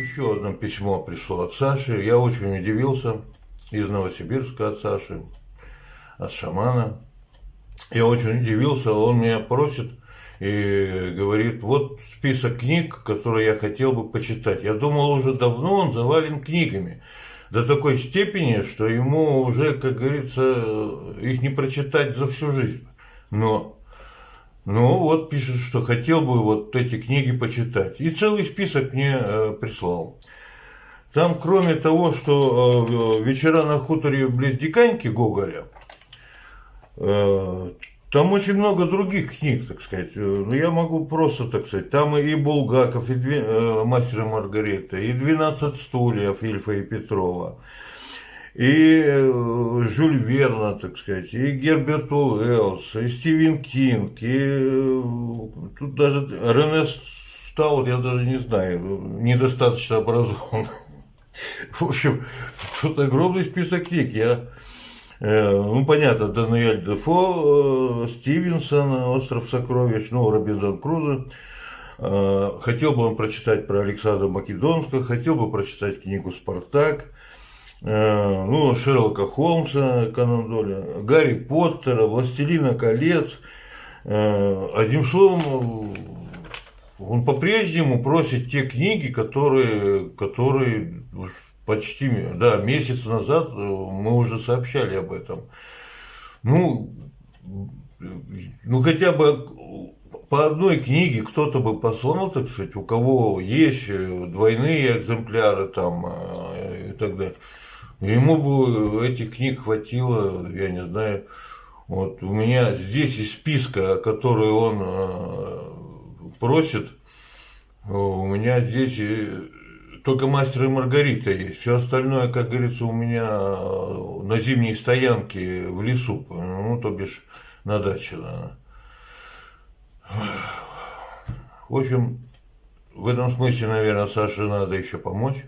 Еще одно письмо пришло от Саши. Я очень удивился. Из Новосибирска от Саши, от шамана. Я очень удивился. Он меня просит и говорит: вот список книг, которые я хотел бы почитать. Я думал, уже давно он завален книгами. До такой степени, что ему уже, как говорится, их не прочитать за всю жизнь. Но вот пишет, что хотел бы вот эти книги почитать. И целый список мне прислал. Там, кроме того, что «Вечера на хуторе близ Диканьки» Гоголя, там очень много других книг, так сказать. Ну, я могу просто, так сказать, там и Булгаков, и «Мастер и Маргарита», и «12 стульев» Ильфа и Петрова, и Жюль Верна, так сказать, и Герберт Уэллс, и Стивен Кинг, и тут даже Рене Стаут, я даже не знаю, недостаточно образован. В общем, тут огромный список книг. Ну, понятно, Даниэль Дефо, Стивенсон, «Остров сокровищ», ну, Робинзон Крузо. Хотел бы он прочитать про Александра Македонского, хотел бы прочитать книгу «Спартак», ну, Шерлока Холмса, Конан Дойля, Гарри Поттера, «Властелина колец». Одним словом, он по-прежнему просит те книги, которые почти, да, месяц назад мы уже сообщали об этом. Ну, хотя бы по одной книге кто-то бы послал, так сказать, у кого есть двойные экземпляры там и так далее. Ему бы этих книг хватило, я не знаю. Вот у меня здесь из списка, который он просит, у меня здесь только «Мастер и Маргарита» есть. Все остальное, как говорится, у меня на зимней стоянке в лесу, ну, то бишь на даче. Да. В общем, в этом смысле, наверное, Саше надо еще помочь.